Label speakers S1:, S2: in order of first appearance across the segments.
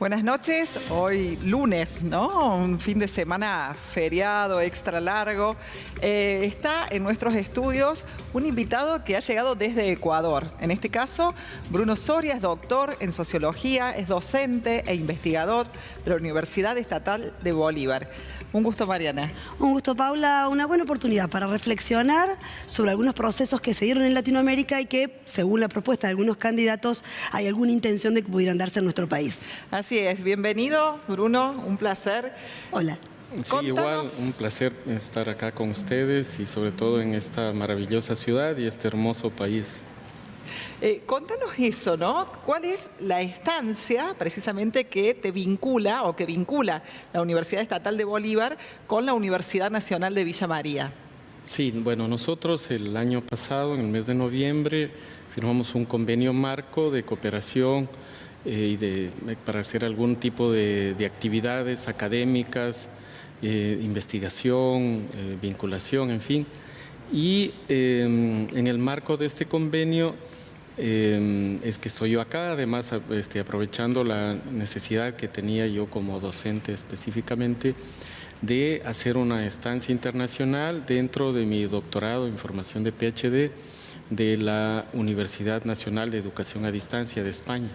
S1: Buenas noches, hoy lunes, ¿no? Un fin de semana feriado, extra largo. Está en nuestros estudios un invitado que ha llegado desde Ecuador. En este caso, Bruno Soria es doctor en sociología, es docente e investigador de la Universidad Estatal de Bolívar. Un gusto, Mariana.
S2: Un gusto, Paula. Una buena oportunidad para reflexionar sobre algunos procesos que se dieron en Latinoamérica y que, según la propuesta de algunos candidatos, hay alguna intención de que pudieran darse en nuestro país.
S1: Así es. Bienvenido, Bruno. Un placer.
S2: Hola.
S3: Sí, igual, un placer estar acá con ustedes y sobre todo en esta maravillosa ciudad y este hermoso país.
S1: Contanos eso, ¿no? ¿Cuál es la estancia precisamente que te vincula o que vincula la Universidad Estatal de Bolívar con la Universidad Nacional de Villa María?
S3: Sí, bueno, nosotros el año pasado, en el mes de noviembre, firmamos un convenio marco de cooperación para hacer algún tipo de actividades académicas, investigación, vinculación, en fin. Y en el marco de este convenio es que estoy yo acá, además aprovechando la necesidad que tenía yo como docente específicamente de hacer una estancia internacional dentro de mi doctorado en formación de PhD de la Universidad Nacional de Educación a Distancia de España.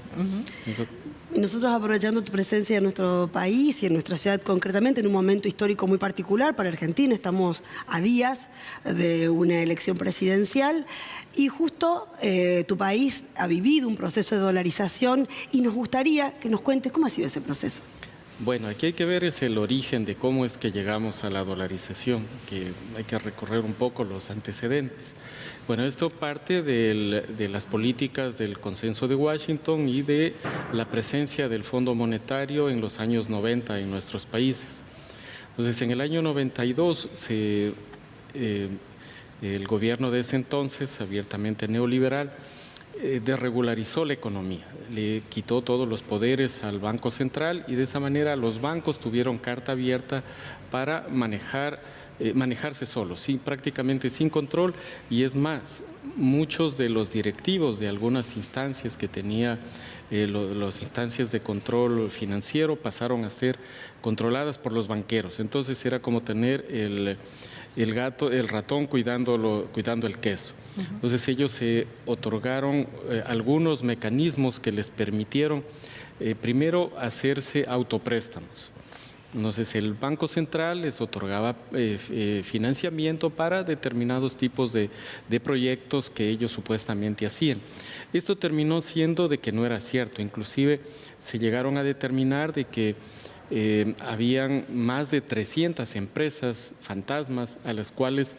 S2: Y nosotros, aprovechando tu presencia en nuestro país y en nuestra ciudad concretamente, en un momento histórico muy particular para Argentina, estamos a días de una elección presidencial y justo tu país ha vivido un proceso de dolarización y nos gustaría que nos cuentes cómo ha sido ese proceso.
S3: Bueno, aquí hay que ver es el origen de cómo es que llegamos a la dolarización, que hay que recorrer un poco los antecedentes. Bueno, esto parte de las políticas del Consenso de Washington y de la presencia del Fondo Monetario en los años 90 en nuestros países. Entonces, en el año 92 el gobierno de ese entonces, abiertamente neoliberal, desregularizó la economía, le quitó todos los poderes al Banco Central y de esa manera los bancos tuvieron carta abierta para manejarse solos, prácticamente sin control, y es más, muchos de los directivos de algunas instancias que tenía las instancias de control financiero pasaron a ser controladas por los banqueros. Entonces era como tener el ratón cuidando el queso. Entonces ellos se otorgaron algunos mecanismos que les permitieron primero hacerse autopréstamos. Entonces el Banco Central les otorgaba financiamiento para determinados tipos de proyectos que ellos supuestamente hacían. Esto terminó siendo de que no era cierto, inclusive se llegaron a determinar de que habían más de 300 empresas fantasmas a las cuales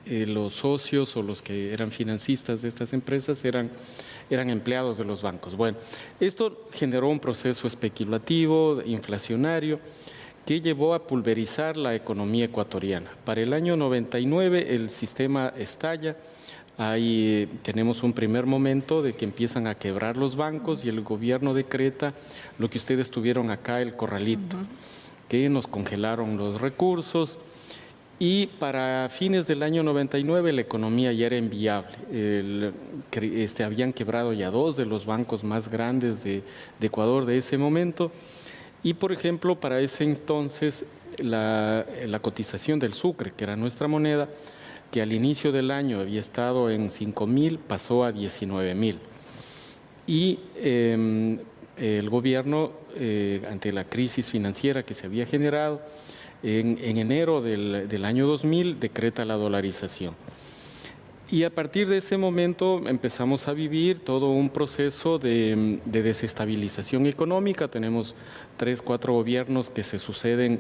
S3: los socios o los que eran financistas de estas empresas eran empleados de los bancos. Bueno, esto generó un proceso especulativo, inflacionario, que llevó a pulverizar la economía ecuatoriana. Para el año 99 el sistema estalla. Ahí tenemos un primer momento de que empiezan a quebrar los bancos y el gobierno decreta lo que ustedes tuvieron acá, el corralito, que nos congelaron los recursos y para fines del año 99 la economía ya era inviable. Habían quebrado ya dos de los bancos más grandes de Ecuador de ese momento y, por ejemplo, para ese entonces la cotización del sucre, que era nuestra moneda, que al inicio del año había estado en 5.000, pasó a 19.000. Y el gobierno, ante la crisis financiera que se había generado, en enero del año 2000 decreta la dolarización. Y a partir de ese momento empezamos a vivir todo un proceso de desestabilización económica. Tenemos 3, 4 gobiernos que se suceden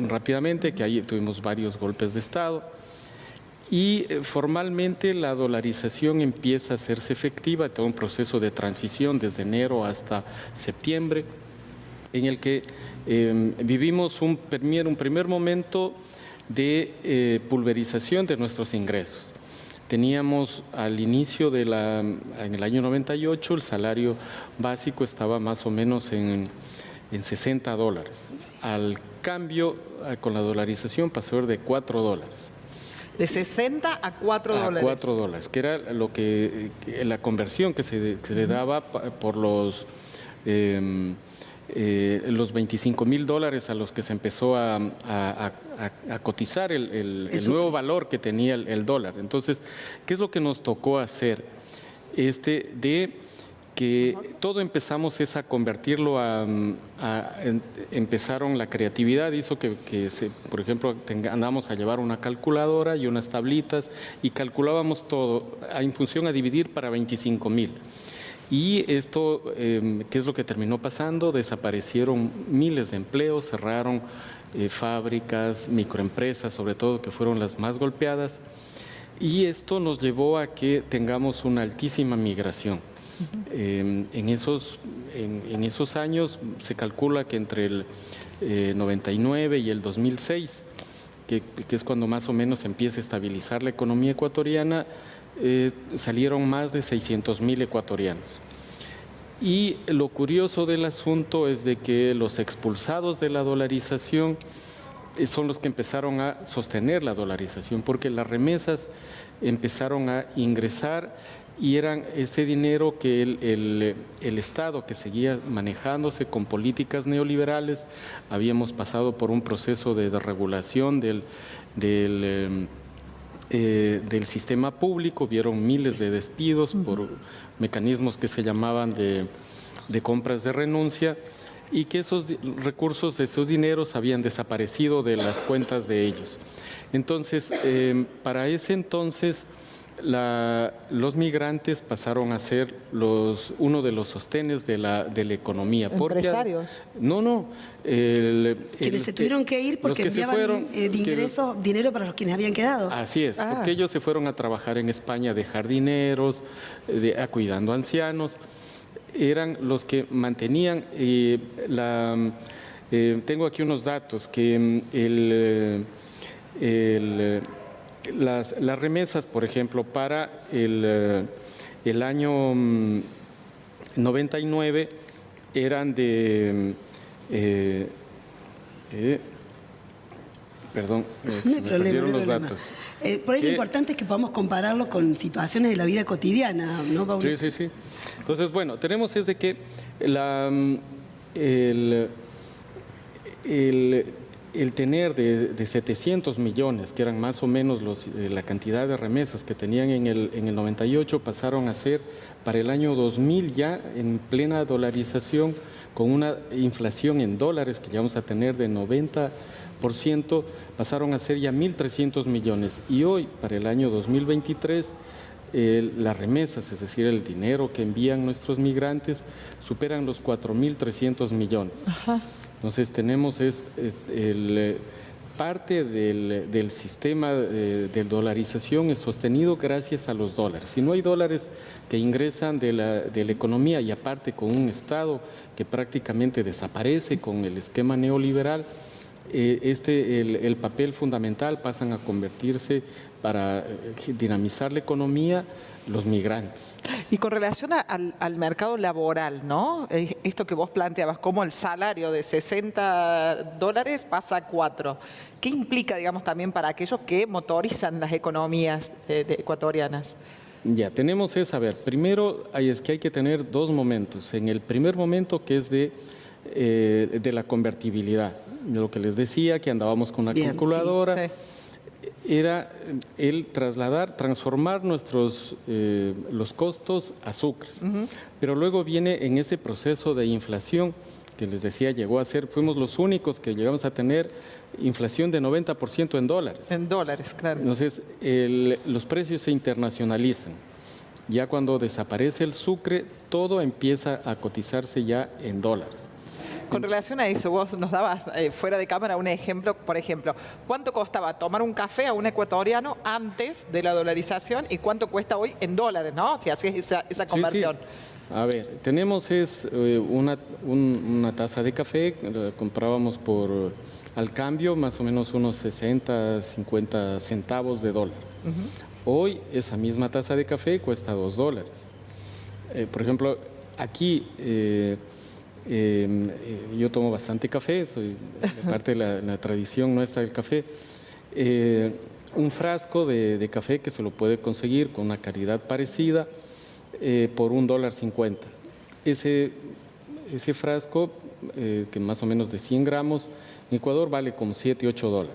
S3: rápidamente, que ahí tuvimos varios golpes de Estado. Y formalmente la dolarización empieza a hacerse efectiva, todo un proceso de transición desde enero hasta septiembre, en el que vivimos un primer momento de pulverización de nuestros ingresos. Teníamos al inicio en el año 98, el salario básico estaba más o menos en $60. Al cambio, con la dolarización pasó de $4.
S1: De 60 a 4
S3: a
S1: dólares.
S3: 4 dólares, que era lo que la conversión que se le daba por los 25,000 dólares a los que se empezó a cotizar el nuevo valor que tenía el dólar. Entonces, ¿qué es lo que nos tocó hacer? Que todo empezamos a convertirlo empezaron la creatividad, hizo que por ejemplo, andamos a llevar una calculadora y unas tablitas y calculábamos todo en función a dividir para 25,000. Y esto, ¿qué es lo que terminó pasando? Desaparecieron miles de empleos, cerraron fábricas, microempresas, sobre todo, que fueron las más golpeadas. Y esto nos llevó a que tengamos una altísima migración. En esos años se calcula que entre el 99 y el 2006, que es cuando más o menos empieza a estabilizar la economía ecuatoriana, salieron más de 600,000 ecuatorianos. Y lo curioso del asunto es de que los expulsados de la dolarización son los que empezaron a sostener la dolarización, porque las remesas empezaron a ingresar y eran ese dinero que el Estado, que seguía manejándose con políticas neoliberales. Habíamos pasado por un proceso de desregulación del sistema público, vieron miles de despidos por mecanismos que se llamaban de compras de renuncia, y que esos recursos, esos dineros habían desaparecido de las cuentas de ellos. Entonces, para ese entonces, los migrantes pasaron a ser uno de los sostenes de la economía.
S1: ¿Empresarios?
S3: No.
S2: Quienes se tuvieron que ir porque enviaban dinero para los quienes habían quedado.
S3: Así es, porque ellos se fueron a trabajar en España de jardineros, cuidando ancianos. Eran los que mantenían tengo aquí unos datos que las remesas, por ejemplo, para el año 99 eran de... perdón, se me perdieron los datos.
S2: Por ahí lo importante es que podamos compararlo con situaciones de la vida cotidiana, ¿no, Pablo?
S3: Sí. Entonces, bueno, tenemos es de que el tener de 700 millones, que eran más o menos la cantidad de remesas que tenían en el 98, pasaron a ser para el año 2000 ya en plena dolarización, con una inflación en dólares que llegamos a tener de 90%, pasaron a ser ya 1.300 millones. Y hoy, para el año 2023, las remesas, es decir, el dinero que envían nuestros migrantes, superan los 4.300 millones.
S1: Ajá.
S3: Entonces tenemos parte del sistema de dolarización es sostenido gracias a los dólares. Si no hay dólares que ingresan de la economía, y aparte con un Estado que prácticamente desaparece con el esquema neoliberal, el papel fundamental pasan a convertirse para dinamizar la economía los migrantes.
S1: Y con relación al mercado laboral, ¿no? Esto que vos planteabas, como el salario de 60 dólares pasa a 4. ¿Qué implica, digamos, también para aquellos que motorizan las economías ecuatorianas?
S3: Ya, tenemos primero es que hay que tener dos momentos. En el primer momento, que es de la convertibilidad, de lo que les decía, que andábamos con una calculadora. Sí. Era el transformar los costos a sucres. Pero luego viene en ese proceso de inflación, que les decía, fuimos los únicos que llegamos a tener inflación de 90% en dólares.
S1: En dólares, claro.
S3: Entonces, los precios se internacionalizan. Ya cuando desaparece el sucre, todo empieza a cotizarse ya en dólares.
S1: Con relación a eso, vos nos dabas fuera de cámara un ejemplo, por ejemplo, ¿cuánto costaba tomar un café a un ecuatoriano antes de la dolarización y cuánto cuesta hoy en dólares, ¿no? Si hacías esa conversión.
S3: Sí. A ver, tenemos una taza de café, la comprábamos al cambio más o menos unos 60, 50 centavos de dólar. Hoy esa misma taza de café cuesta 2 dólares. Por ejemplo, aquí... yo tomo bastante café, soy parte de la tradición nuestra del café. un frasco de café que se lo puede conseguir con una calidad parecida por $1.50. Ese frasco, que más o menos de 100 gramos, en Ecuador vale como $7, $8.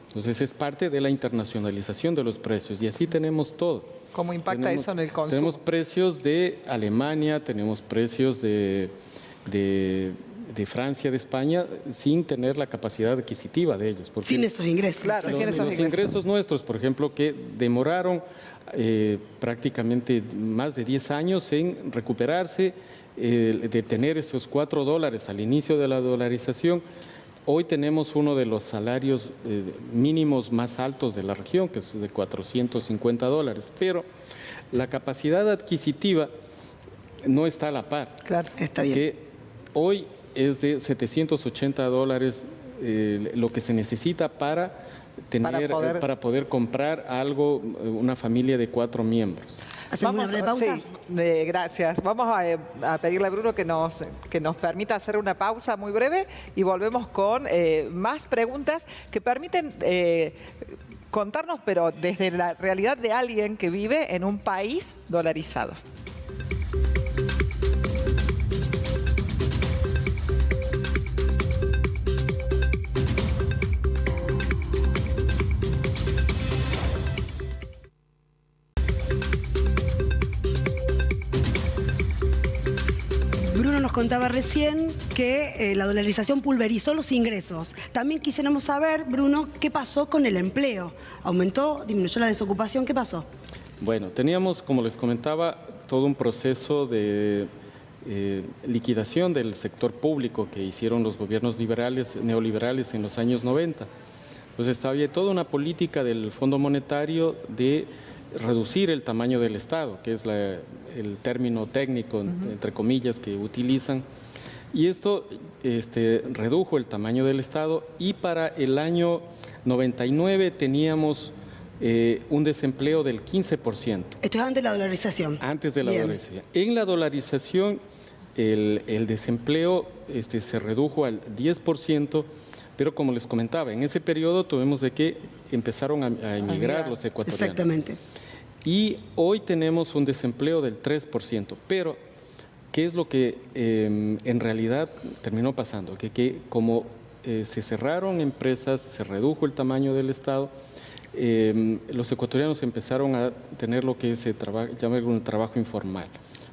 S3: Entonces es parte de la internacionalización de los precios y así tenemos todo.
S1: ¿Cómo impacta eso en el consumo?
S3: Tenemos precios de Alemania, tenemos precios de Francia, de España, sin tener la capacidad adquisitiva de ellos.
S2: Sin esos ingresos.
S1: Claro, sin esos
S3: los ingresos nuestros, por ejemplo, que demoraron prácticamente más de 10 años en recuperarse, de tener esos $4 al inicio de la dolarización. Hoy tenemos uno de los salarios mínimos más altos de la región, que es de $450, pero la capacidad adquisitiva no está a la par.
S2: Claro, está bien.
S3: Que hoy es de $780 lo que se necesita para poder comprar algo, una familia de 4 miembros.
S2: ¿Hacemos una breve pausa?
S1: Sí, gracias. Vamos a pedirle a Bruno que nos permita hacer una pausa muy breve y volvemos con más preguntas que permiten contarnos, pero desde la realidad de alguien que vive en un país dolarizado.
S2: Bruno nos contaba recién que la dolarización pulverizó los ingresos. También quisiéramos saber, Bruno, ¿qué pasó con el empleo? ¿Aumentó, disminuyó la desocupación? ¿Qué pasó?
S3: Bueno, teníamos, como les comentaba, todo un proceso de liquidación del sector público que hicieron los gobiernos neoliberales en los años 90. Entonces había toda una política del Fondo Monetario de reducir el tamaño del Estado, que es el término técnico, entre comillas, que utilizan. Y esto redujo el tamaño del Estado y para el año 99 teníamos un desempleo del 15%.
S2: Esto es antes de la dolarización.
S3: Antes de la dolarización. En la dolarización el desempleo se redujo al 10%, pero como les comentaba, en ese periodo tuvimos de que empezaron a emigrar los ecuatorianos.
S2: Exactamente.
S3: Y hoy tenemos un desempleo del 3%, pero ¿qué es lo que en realidad terminó pasando? Que como se cerraron empresas, se redujo el tamaño del Estado, los ecuatorianos empezaron a tener lo que se llama un trabajo informal.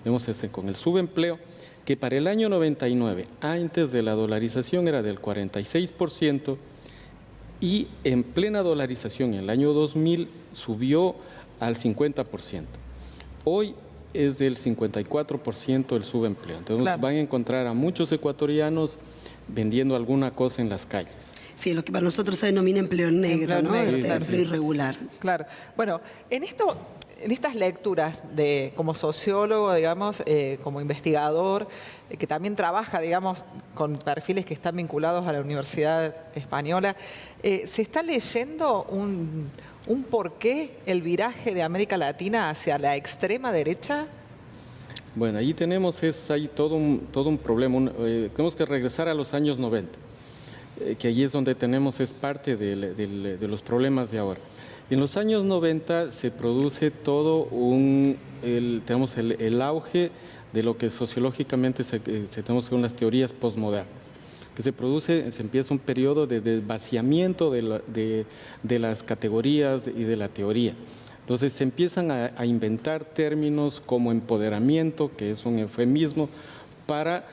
S3: Vemos con el subempleo, que para el año 99, antes de la dolarización, era del 46%, y en plena dolarización, en el año 2000, subió al 50%. Hoy es del 54% el subempleo. Entonces
S1: claro,
S3: van a encontrar a muchos ecuatorianos vendiendo alguna cosa en las calles.
S2: Sí, lo que para nosotros se denomina empleo negro, ¿no? Empleo irregular.
S1: Claro. Bueno, en estas lecturas como sociólogo, digamos, como investigador, que también trabaja, digamos, con perfiles que están vinculados a la Universidad Española, ¿se está leyendo un por qué el viraje de América Latina hacia la extrema derecha?
S3: Bueno, ahí tenemos todo un problema. Tenemos que regresar a los años 90, que ahí es donde es parte de los problemas de ahora. En los años 90 se produce todo tenemos el auge de lo que sociológicamente tenemos con las teorías postmodernas, que se empieza un periodo de desvaciamiento de las categorías y de la teoría. Entonces se empiezan a inventar términos como empoderamiento, que es un eufemismo, para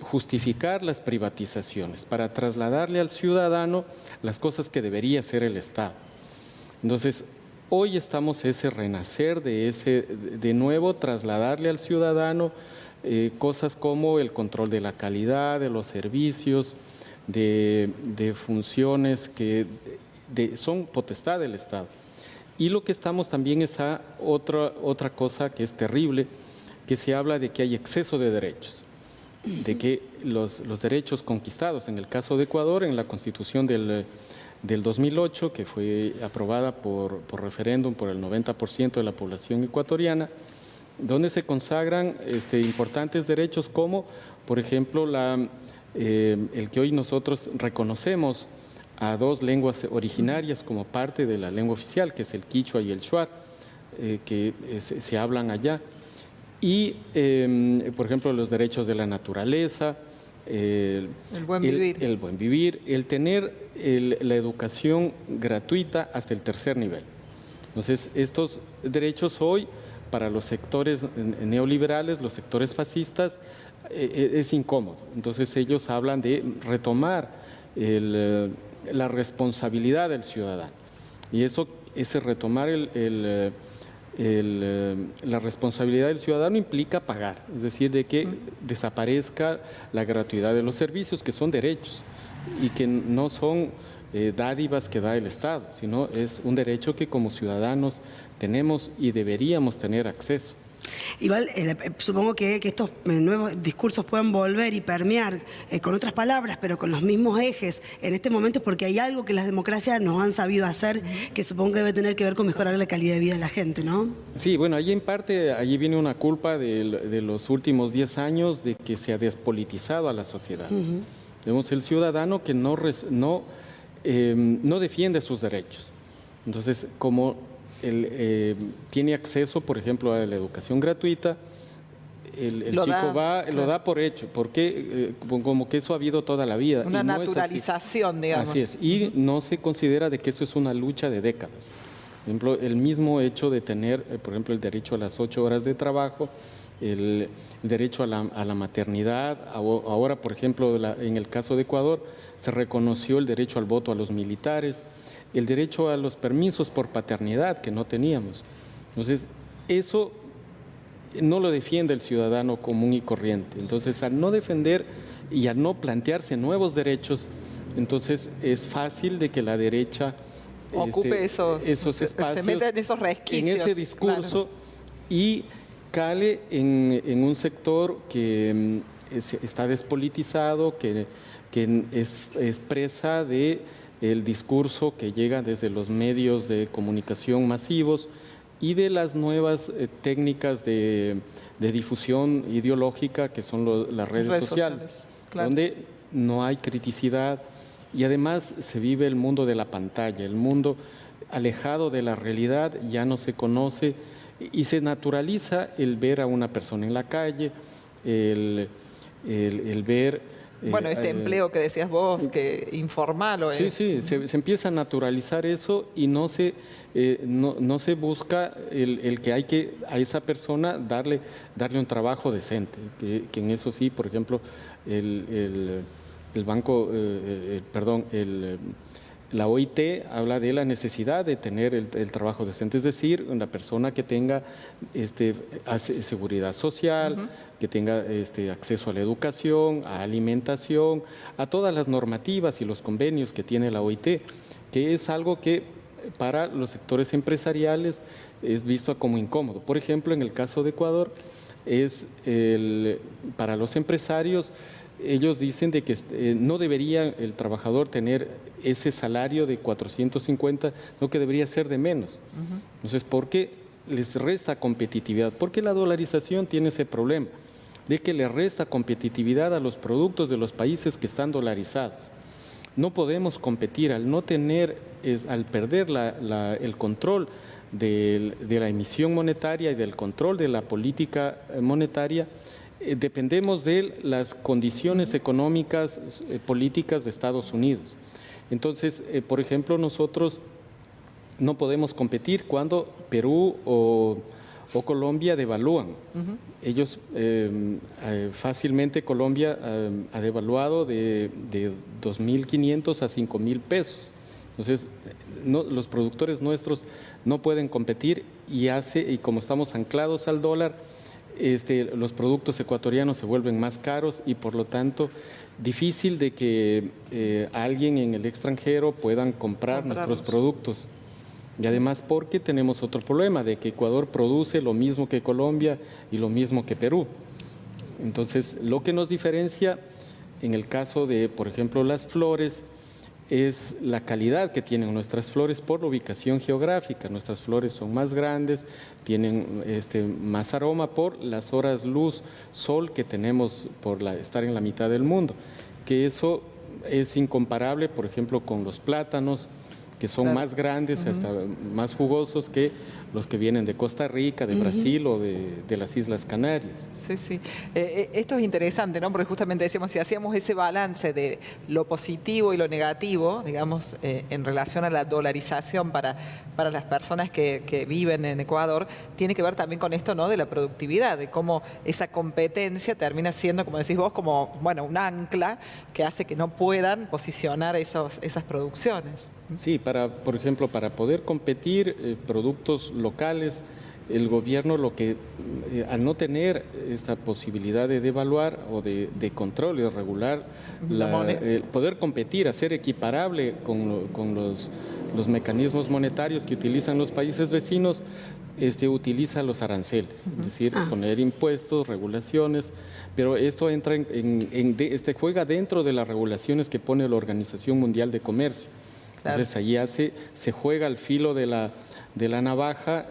S3: justificar las privatizaciones, para trasladarle al ciudadano las cosas que debería hacer el Estado. Entonces, hoy estamos ese renacer de nuevo trasladarle al ciudadano cosas como el control de la calidad, de los servicios, de funciones que son potestad del Estado. Y lo que estamos también es a otra cosa que es terrible, que se habla de que hay exceso de derechos, de que los derechos conquistados, en el caso de Ecuador, en la Constitución del 2008, que fue aprobada por referéndum por el 90% de la población ecuatoriana, donde se consagran importantes derechos como, por ejemplo, el que hoy nosotros reconocemos a 2 lenguas originarias como parte de la lengua oficial, que es el quichua y el shuar, que se hablan allá. Y, por ejemplo, los derechos de la naturaleza,
S1: El buen vivir.
S3: el buen vivir, el tener la educación gratuita hasta el 3er nivel. Entonces, estos derechos hoy, para los sectores neoliberales, los sectores fascistas, es incómodo. Entonces, ellos hablan de retomar la responsabilidad del ciudadano. Y ese retomar la responsabilidad del ciudadano implica pagar, es decir, de que desaparezca la gratuidad de los servicios, que son derechos y que no son dádivas que da el Estado, sino es un derecho que como ciudadanos tenemos y deberíamos tener acceso.
S2: Igual, supongo que estos nuevos discursos pueden volver y permear con otras palabras, pero con los mismos ejes en este momento, porque hay algo que las democracias nos han sabido hacer, que supongo que debe tener que ver con mejorar la calidad de vida de la gente, ¿no?
S3: Sí, bueno, ahí en parte, allí viene una culpa de los últimos 10 años de que se ha despolitizado a la sociedad. Vemos el ciudadano que no defiende sus derechos. Entonces, como tiene acceso, por ejemplo, a la educación gratuita, el chico lo da por hecho, porque como que eso ha habido toda la vida.
S1: Una
S3: y no
S1: naturalización, digamos.
S3: Así es, y no se considera de que eso es una lucha de décadas. Por ejemplo, el mismo hecho de tener, por ejemplo, el derecho a las 8 horas de trabajo, el derecho a la maternidad. Ahora, por ejemplo, en el caso de Ecuador, se reconoció el derecho al voto a los militares, el derecho a los permisos por paternidad que no teníamos. Entonces, eso no lo defiende el ciudadano común y corriente. Entonces, al no defender y al no plantearse nuevos derechos, entonces es fácil de que la derecha
S1: ocupe esos espacios, se mete en esos resquicios.
S3: En ese discurso, claro. Y cale en un sector que está despolitizado, que es presa de el discurso que llega desde los medios de comunicación masivos y de las nuevas técnicas de difusión ideológica que son las redes sociales, claro. Donde no hay criticidad y además se vive el mundo de la pantalla, el mundo alejado de la realidad, ya no se conoce y se naturaliza el ver a una persona en la calle, el ver...
S1: Bueno, empleo que decías vos, que informal.
S3: Sí, se empieza a naturalizar eso y no se busca el que hay que a esa persona darle un trabajo decente, que en eso sí, por ejemplo, la OIT habla de la necesidad de tener el trabajo decente, es decir, una persona que tenga seguridad social, que tenga acceso a la educación, a alimentación, a todas las normativas y los convenios que tiene la OIT, que es algo que para los sectores empresariales es visto como incómodo. Por ejemplo, en el caso de Ecuador, para los empresarios, ellos dicen de que no debería el trabajador tener ese salario de 450, no, que debería ser de menos. Entonces, ¿por qué les resta competitividad? Porque la dolarización tiene ese problema, de que le resta competitividad a los productos de los países que están dolarizados. No podemos competir al no tener, al perder el control de la emisión monetaria y del control de la política monetaria. Dependemos de las condiciones económicas, políticas de Estados Unidos. Entonces, por ejemplo, nosotros no podemos competir cuando Perú o Colombia devalúan. Ellos fácilmente, Colombia ha devaluado de 2.500 a 5.000 pesos. Entonces, los productores nuestros no pueden competir y como estamos anclados al dólar, los productos ecuatorianos se vuelven más caros y por lo tanto difícil de que alguien en el extranjero puedan comprar nuestros productos. Y además porque tenemos otro problema de que Ecuador produce lo mismo que Colombia y lo mismo que Perú. Entonces, lo que nos diferencia en el caso de, por ejemplo, las flores, es la calidad que tienen nuestras flores por la ubicación geográfica. Nuestras flores son más grandes, tienen más aroma por las horas luz, sol que tenemos por estar en la mitad del mundo, que eso es incomparable, por ejemplo, con los plátanos, que son
S1: Claro.
S3: más grandes, hasta más jugosos que los que vienen de Costa Rica, de Brasil o de las Islas Canarias.
S1: Sí, sí. Esto es interesante, ¿no? Porque justamente decíamos, si hacíamos ese balance de lo positivo y lo negativo, digamos, en relación a la dolarización para las personas que viven en Ecuador, tiene que ver también con esto, ¿no? De la productividad, de cómo esa competencia termina siendo, como decís vos, como, bueno, un ancla que hace que no puedan posicionar esas producciones.
S3: Sí, por ejemplo, para poder competir productos locales, el gobierno al no tener esta posibilidad de devaluar o de control y regular, poder competir, hacer equiparable con los mecanismos monetarios que utilizan los países vecinos, utiliza los aranceles, es decir, poner impuestos, regulaciones, pero esto entra juega dentro de las regulaciones que pone la Organización Mundial de Comercio. Entonces allí se juega al filo de la navaja,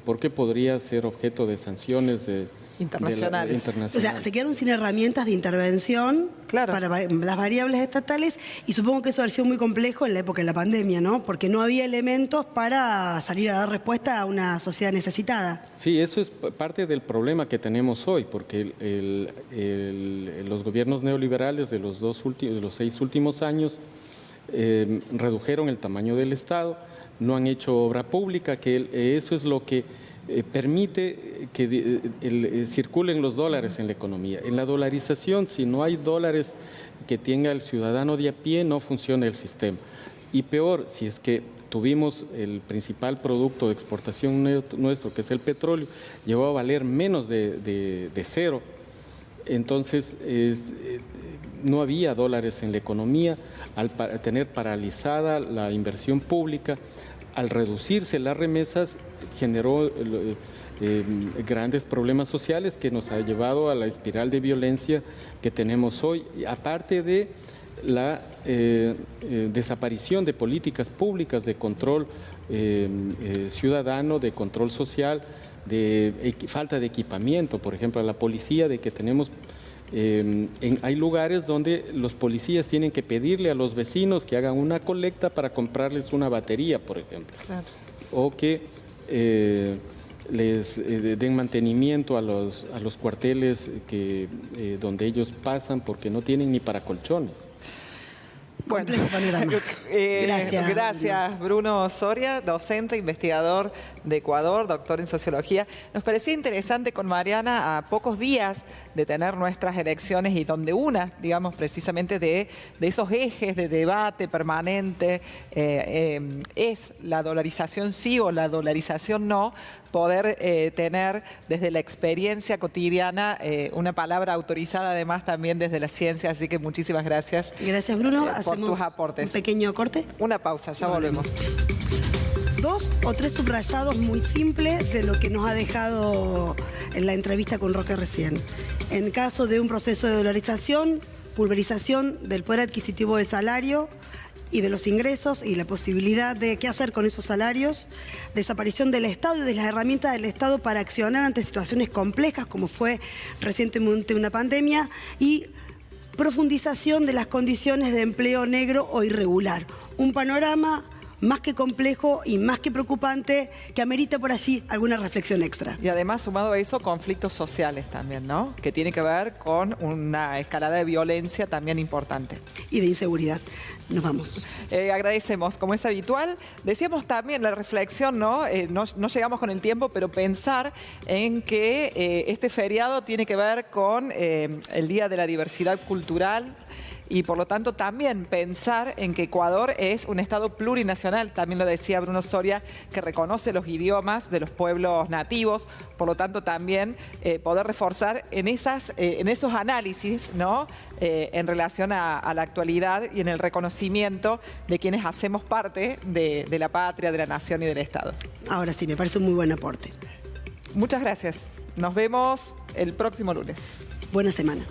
S3: porque podría ser objeto de sanciones
S1: internacionales.
S2: O sea, se quedaron sin herramientas de intervención para las variables estatales, y supongo que eso ha sido muy complejo en la época de la pandemia, ¿no? Porque no había elementos para salir a dar respuesta a una sociedad necesitada.
S3: Sí, eso es parte del problema que tenemos hoy, porque los gobiernos neoliberales de los 6 últimos años redujeron el tamaño del Estado, no han hecho obra pública, que eso es lo que permite que circulen los dólares en la economía. En la dolarización, si no hay dólares que tenga el ciudadano de a pie, no funciona el sistema. Y peor, si es que tuvimos el principal producto de exportación nuestro, que es el petróleo, llegó a valer menos de cero. Entonces, no había dólares en la economía, al tener paralizada la inversión pública, al reducirse las remesas, generó grandes problemas sociales que nos ha llevado a la espiral de violencia que tenemos hoy, aparte de la desaparición de políticas públicas de control ciudadano, de control social, de falta de equipamiento, por ejemplo, a la policía, de que tenemos... hay lugares donde los policías tienen que pedirle a los vecinos que hagan una colecta para comprarles una batería, por ejemplo. Claro. O que les den mantenimiento a los cuarteles donde ellos pasan, porque no tienen ni para colchones.
S1: Bueno,
S2: Gracias.
S1: Gracias, Bruno Soria, docente, investigador de Ecuador, doctor en sociología. Nos parecía interesante con Mariana, a pocos días de tener nuestras elecciones, y donde una, digamos, precisamente de esos ejes de debate permanente es la dolarización sí o la dolarización no, poder tener desde la experiencia cotidiana una palabra autorizada, además también desde la ciencia. Así que muchísimas gracias.
S2: Gracias, Bruno.
S1: Por tus aportes.
S2: Un pequeño corte.
S1: Una pausa, ya volvemos.
S2: 2 o 3 subrayados muy simples de lo que nos ha dejado en la entrevista con Roque recién. En caso de un proceso de dolarización, pulverización del poder adquisitivo del salario y de los ingresos y la posibilidad de qué hacer con esos salarios, desaparición del Estado y de las herramientas del Estado para accionar ante situaciones complejas como fue recientemente una pandemia, y profundización de las condiciones de empleo negro o irregular. Un panorama más que complejo y más que preocupante, que amerita por allí alguna reflexión extra.
S1: Y además, sumado a eso, conflictos sociales también, ¿no? Que tiene que ver con una escalada de violencia también importante.
S2: Y de inseguridad. Nos vamos.
S1: Agradecemos, como es habitual. Decíamos también la reflexión, ¿no? No llegamos con el tiempo, pero pensar en que este feriado tiene que ver con el Día de la Diversidad Cultural, y por lo tanto también pensar en que Ecuador es un estado plurinacional. También lo decía Bruno Soria, que reconoce los idiomas de los pueblos nativos. Por lo tanto también poder reforzar en esos análisis, ¿no? En relación a la actualidad y en el reconocimiento de quienes hacemos parte de la patria, de la nación y del Estado.
S2: Ahora sí, me parece un muy buen aporte.
S1: Muchas gracias. Nos vemos el próximo lunes.
S2: Buena semana.